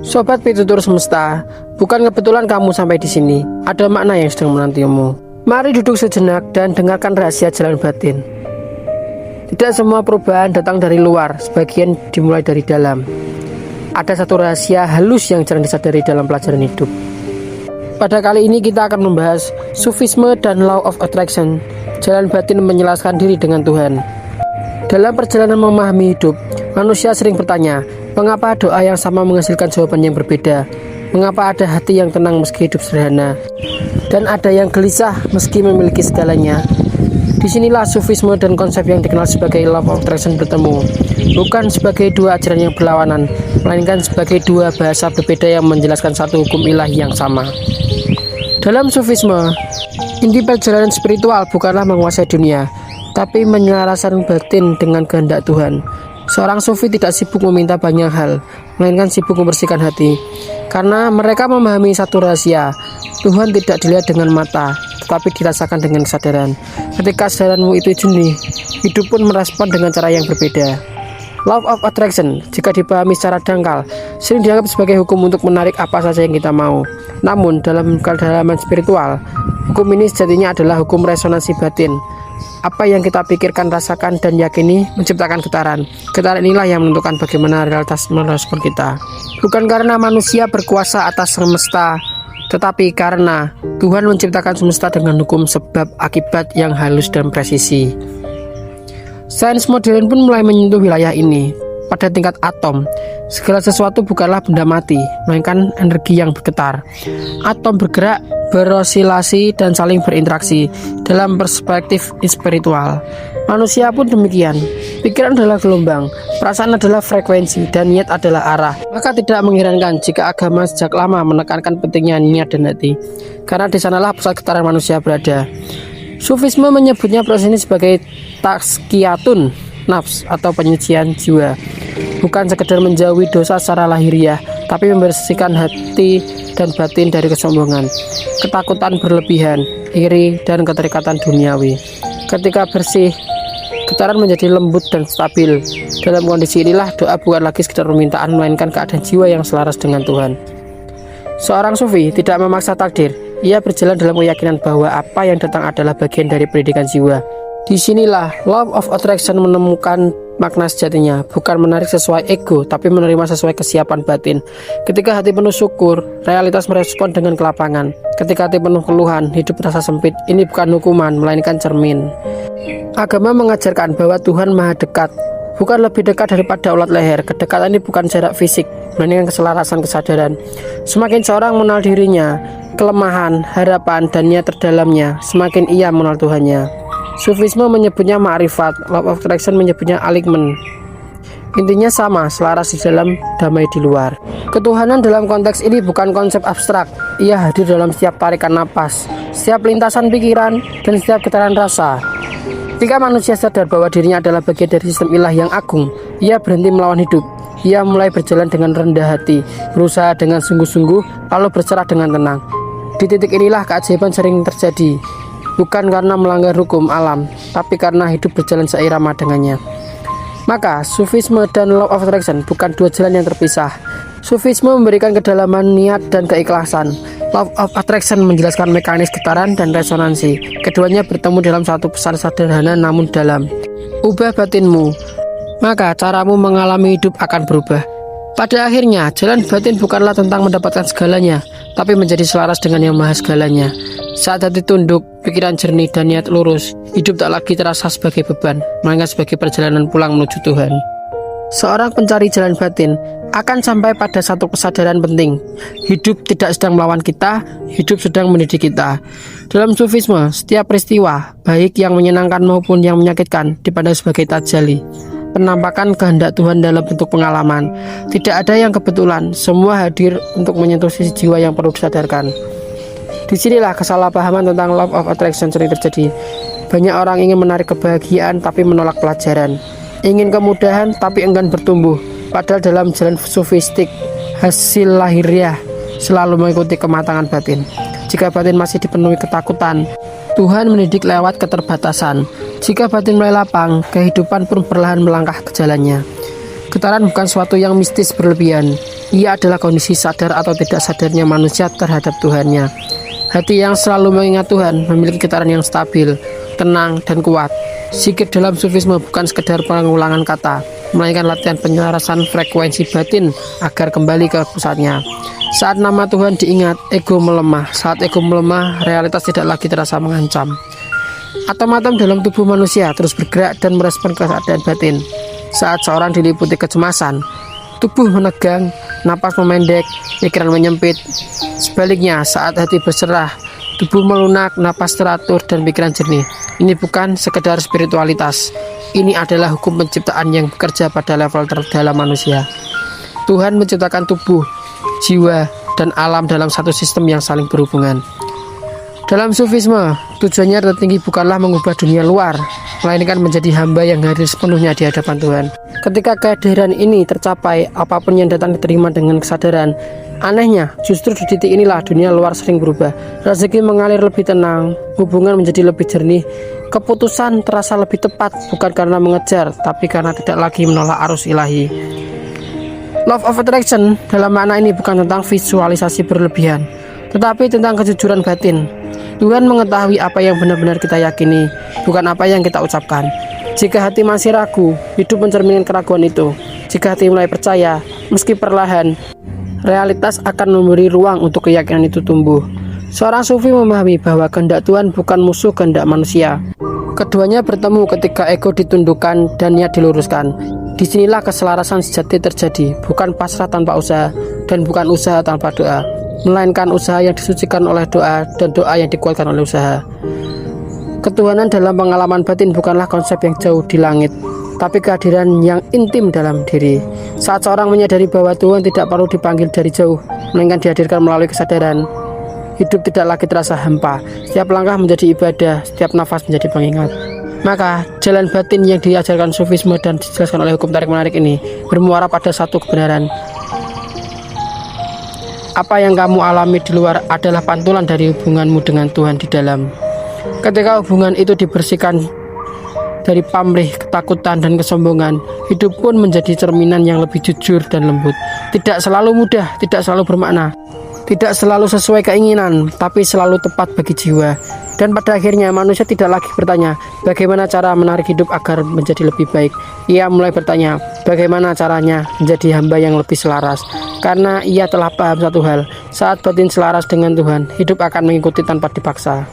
Sobat Pitutur Semesta, bukan kebetulan kamu sampai di sini. Ada makna yang sedang menantimu. Mari duduk sejenak dan dengarkan rahasia jalan batin. Tidak semua perubahan datang dari luar, sebagian dimulai dari dalam. Ada satu rahasia halus yang jarang disadari dalam pelajaran hidup. Pada kali ini kita akan membahas Sufisme dan Law of Attraction. Jalan batin menyelaraskan diri dengan Tuhan. Dalam perjalanan memahami hidup, manusia sering bertanya, mengapa doa yang sama menghasilkan jawaban yang berbeda? Mengapa ada hati yang tenang meski hidup sederhana? Dan ada yang gelisah meski memiliki segalanya? Disinilah Sufisme dan konsep yang dikenal sebagai Law of Attraction bertemu. Bukan sebagai dua ajaran yang berlawanan, melainkan sebagai dua bahasa berbeda yang menjelaskan satu hukum ilahi yang sama. Dalam Sufisme, inti perjalanan spiritual bukanlah menguasai dunia, tapi menyelaraskan batin dengan kehendak Tuhan. Seorang sufi tidak sibuk meminta banyak hal, melainkan sibuk membersihkan hati. Karena mereka memahami satu rahasia, Tuhan tidak dilihat dengan mata, tetapi dirasakan dengan kesadaran. Ketika kesadaranmu itu jernih, hidup pun merespon dengan cara yang berbeda. Law of Attraction, jika dipahami secara dangkal, sering dianggap sebagai hukum untuk menarik apa saja yang kita mau. Namun, dalam kedalaman spiritual, hukum ini sejatinya adalah hukum resonansi batin. Apa yang kita pikirkan, rasakan, dan yakini menciptakan getaran. Getaran inilah yang menentukan bagaimana realitas merespon kita. Bukan karena manusia berkuasa atas semesta, tetapi karena Tuhan menciptakan semesta dengan hukum sebab akibat yang halus dan presisi. Sains modern pun mulai menyentuh wilayah ini. Pada tingkat atom, segala sesuatu bukanlah benda mati, melainkan energi yang bergetar. Atom bergerak, berosilasi, dan saling berinteraksi dalam perspektif spiritual. Manusia pun demikian. Pikiran adalah gelombang, perasaan adalah frekuensi, dan niat adalah arah. Maka tidak mengherankan jika agama sejak lama menekankan pentingnya niat dan hati, karena di sanalah pusat getaran manusia berada. Sufisme menyebutnya proses ini sebagai tazkiyatun nafs atau penyucian jiwa. Bukan sekedar menjauhi dosa secara lahiriah, tapi membersihkan hati dan batin dari kesombongan, ketakutan berlebihan, iri, dan keterikatan duniawi. Ketika bersih, getaran menjadi lembut dan stabil. Dalam kondisi inilah doa bukan lagi sekedar permintaan, melainkan keadaan jiwa yang selaras dengan Tuhan. Seorang sufi tidak memaksa takdir. Ia berjalan dalam keyakinan bahwa apa yang datang adalah bagian dari pendidikan jiwa. Disinilah Law of Attraction menemukan makna sejatinya, bukan menarik sesuai ego, tapi menerima sesuai kesiapan batin. Ketika hati penuh syukur, realitas merespon dengan kelapangan. Ketika hati penuh keluhan, hidup terasa sempit. Ini bukan hukuman, melainkan cermin. Agama mengajarkan bahwa Tuhan maha dekat, bukan lebih dekat daripada ulat leher. Kedekatan ini bukan jarak fisik, melainkan keselarasan kesadaran. Semakin seorang mengenal dirinya, kelemahan, harapan, dan niat terdalamnya, semakin ia mengenal Tuhannya. Sufisme menyebutnya ma'rifat, Law of Attraction menyebutnya alignement. Intinya sama, selaras di dalam, damai di luar. Ketuhanan dalam konteks ini bukan konsep abstrak. Ia hadir dalam setiap tarikan napas, setiap lintasan pikiran, dan setiap getaran rasa. Ketika manusia sadar bahwa dirinya adalah bagian dari sistem ilah yang agung, ia berhenti melawan hidup. Ia mulai berjalan dengan rendah hati, berusaha dengan sungguh-sungguh, lalu berserah dengan tenang. Di titik inilah keajaiban sering terjadi. Bukan karena melanggar hukum alam, tapi karena hidup berjalan seirama dengannya. Maka, Sufisme dan Law of Attraction bukan dua jalan yang terpisah. Sufisme memberikan kedalaman niat dan keikhlasan. Law of Attraction menjelaskan mekanis getaran dan resonansi. Keduanya bertemu dalam satu pesan sederhana namun dalam. Ubah batinmu, maka caramu mengalami hidup akan berubah. Pada akhirnya, jalan batin bukanlah tentang mendapatkan segalanya, tapi menjadi selaras dengan yang maha segalanya. Saat hati tunduk, pikiran jernih, dan niat lurus, hidup tak lagi terasa sebagai beban, melainkan sebagai perjalanan pulang menuju Tuhan. Seorang pencari jalan batin akan sampai pada satu kesadaran penting. Hidup tidak sedang melawan kita, hidup sedang mendidik kita. Dalam Sufisme, setiap peristiwa, baik yang menyenangkan maupun yang menyakitkan, dipandang sebagai tajalli, penampakan kehendak Tuhan dalam bentuk pengalaman. Tidak ada yang kebetulan, semua hadir untuk menyentuh sisi jiwa yang perlu disadarkan. Disinilah kesalahpahaman tentang Law of Attraction sering terjadi. Banyak orang ingin menarik kebahagiaan tapi menolak pelajaran, ingin kemudahan tapi enggan bertumbuh. Padahal dalam jalan sufistik, hasil lahiriah selalu mengikuti kematangan batin. Jika batin masih dipenuhi ketakutan, Tuhan mendidik lewat keterbatasan. Jika batin mulai lapang, kehidupan pun perlahan melangkah ke jalannya. Getaran bukan suatu yang mistis berlebihan. Ia adalah kondisi sadar atau tidak sadarnya manusia terhadap Tuhannya. Hati yang selalu mengingat Tuhan memiliki getaran yang stabil, tenang, dan kuat. Zikir dalam sufisme bukan sekedar pengulangan kata, melainkan latihan penyelarasan frekuensi batin agar kembali ke pusatnya. Saat nama Tuhan diingat, ego melemah. Saat ego melemah, realitas tidak lagi terasa mengancam. Atom-atom dalam tubuh manusia terus bergerak dan merespon keadaan batin. Saat seorang diliputi kecemasan, tubuh menegang, napas memendek, pikiran menyempit. Sebaliknya, saat hati berserah, tubuh melunak, napas teratur, dan pikiran jernih. Ini bukan sekedar spiritualitas. Ini adalah hukum penciptaan yang bekerja pada level terdalam manusia. Tuhan menciptakan tubuh, jiwa, dan alam dalam satu sistem yang saling berhubungan. Dalam sufisme, tujuannya tertinggi bukanlah mengubah dunia luar, melainkan menjadi hamba yang hadir sepenuhnya di hadapan Tuhan. Ketika kehadiran ini tercapai, apapun yang datang diterima dengan kesadaran. Anehnya, justru di titik inilah dunia luar sering berubah. Rezeki mengalir lebih tenang, hubungan menjadi lebih jernih, keputusan terasa lebih tepat, bukan karena mengejar, tapi karena tidak lagi menolak arus ilahi. Law of Attraction dalam makna ini bukan tentang visualisasi berlebihan, tetapi tentang kejujuran batin. Tuhan mengetahui apa yang benar-benar kita yakini, bukan apa yang kita ucapkan. Jika hati masih ragu, hidup mencerminkan keraguan itu. Jika hati mulai percaya, meski perlahan, realitas akan memberi ruang untuk keyakinan itu tumbuh. Seorang sufi memahami bahwa kehendak Tuhan bukan musuh kehendak manusia. Keduanya bertemu ketika ego ditundukkan dan niat diluruskan. Disinilah keselarasan sejati terjadi, bukan pasrah tanpa usaha, dan bukan usaha tanpa doa, melainkan usaha yang disucikan oleh doa dan doa yang dikuatkan oleh usaha. Ketuhanan dalam pengalaman batin bukanlah konsep yang jauh di langit, tapi kehadiran yang intim dalam diri. Saat seorang menyadari bahwa Tuhan tidak perlu dipanggil dari jauh, melainkan dihadirkan melalui kesadaran, hidup tidak lagi terasa hampa. Setiap langkah menjadi ibadah, setiap nafas menjadi pengingat. Maka jalan batin yang diajarkan sufisme dan dijelaskan oleh hukum tarik menarik ini bermuara pada satu kebenaran. Apa yang kamu alami di luar adalah pantulan dari hubunganmu dengan Tuhan di dalam. Ketika hubungan itu dibersihkan dari pamrih, ketakutan, dan kesombongan, hidup pun menjadi cerminan yang lebih jujur dan lembut. Tidak selalu mudah, tidak selalu bermakna, tidak selalu sesuai keinginan, tapi selalu tepat bagi jiwa. Dan pada akhirnya manusia tidak lagi bertanya bagaimana cara menarik hidup agar menjadi lebih baik. Ia mulai bertanya bagaimana caranya menjadi hamba yang lebih selaras. Karena ia telah paham satu hal, saat batin selaras dengan Tuhan, hidup akan mengikuti tanpa dipaksa.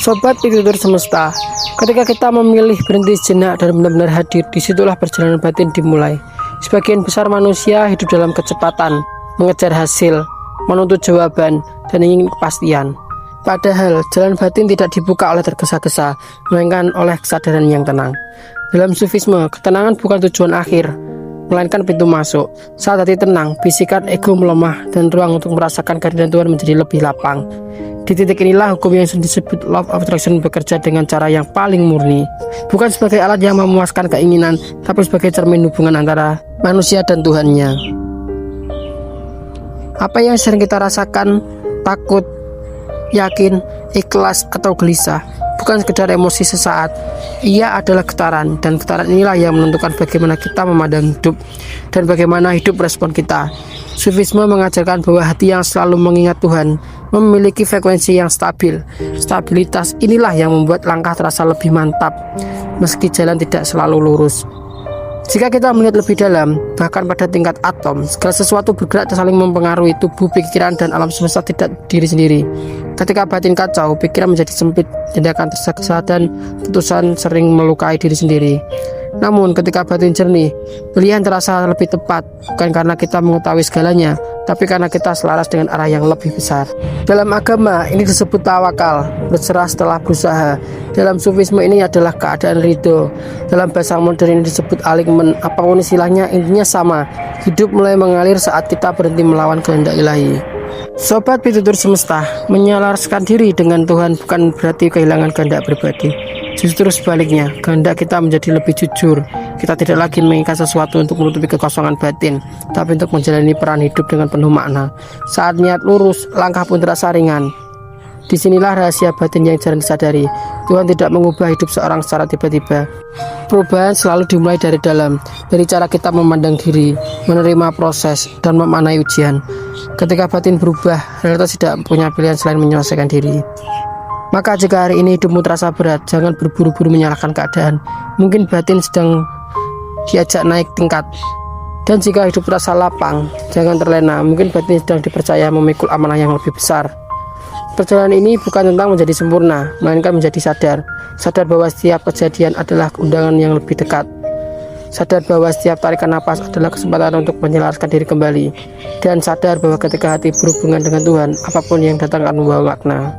Sobat Pitutur Semesta, ketika kita memilih berhenti sejenak dan benar-benar hadir, disitulah perjalanan batin dimulai. Sebagian besar manusia hidup dalam kecepatan, mengejar hasil, menuntut jawaban, dan ingin kepastian. Padahal jalan batin tidak dibuka oleh tergesa-gesa, melainkan oleh kesadaran yang tenang. Dalam sufisme, ketenangan bukan tujuan akhir, melainkan pintu masuk. Saat hati tenang, bisikan ego melemah, dan ruang untuk merasakan kehadiran Tuhan menjadi lebih lapang. Di titik inilah hukum yang disebut Law of Attraction bekerja dengan cara yang paling murni, bukan sebagai alat yang memuaskan keinginan, tapi sebagai cermin hubungan antara manusia dan Tuhannya. Apa yang sering kita rasakan, takut, yakin, ikhlas, atau gelisah, bukan sekedar emosi sesaat. Ia adalah getaran, dan getaran inilah yang menentukan bagaimana kita memandang hidup dan bagaimana hidup respon kita. Sufisme mengajarkan bahwa hati yang selalu mengingat Tuhan memiliki frekuensi yang stabil. Stabilitas inilah yang membuat langkah terasa lebih mantap, meski jalan tidak selalu lurus. Jika kita melihat lebih dalam, bahkan pada tingkat atom, segala sesuatu bergerak dan saling mempengaruhi tubuh, pikiran, dan alam semesta tidak diri sendiri. Ketika batin kacau, pikiran menjadi sempit, tindakan tergesa-gesa, dan keputusan sering melukai diri sendiri. Namun ketika batin jernih, pilihan terasa lebih tepat, bukan karena kita mengetahui segalanya, tapi karena kita selaras dengan arah yang lebih besar. Dalam agama, ini disebut tawakal, berserah setelah berusaha. Dalam sufisme ini adalah keadaan ridho. Dalam bahasa modern ini disebut alignement. Apapun istilahnya, intinya sama. Hidup mulai mengalir saat kita berhenti melawan kehendak ilahi. Sobat Pitutur Semesta, menyelaraskan diri dengan Tuhan bukan berarti kehilangan kehendak pribadi. Justru sebaliknya, kehendak kita menjadi lebih jujur. Kita tidak lagi menginginkan sesuatu untuk menutupi kekosongan batin, tapi untuk menjalani peran hidup dengan penuh makna. Saat niat lurus, langkah pun terasa ringan. Disinilah rahasia batin yang jarang disadari. Tuhan tidak mengubah hidup seorang secara tiba-tiba. Perubahan selalu dimulai dari dalam, dari cara kita memandang diri, menerima proses, dan memaknai ujian. Ketika batin berubah, realitas tidak punya pilihan selain menyelesaikan diri. Maka jika hari ini hidupmu terasa berat, jangan berburu-buru menyalahkan keadaan. Mungkin batin sedang diajak naik tingkat. Dan jika hidup terasa lapang, jangan terlena. Mungkin batin sedang dipercaya memikul amanah yang lebih besar. Perjalanan ini bukan tentang menjadi sempurna, melainkan menjadi sadar. Sadar bahwa setiap kejadian adalah undangan yang lebih dekat. Sadar bahwa setiap tarikan napas adalah kesempatan untuk menyelaraskan diri kembali. Dan sadar bahwa ketika hati berhubungan dengan Tuhan, apapun yang datang akan membawa makna.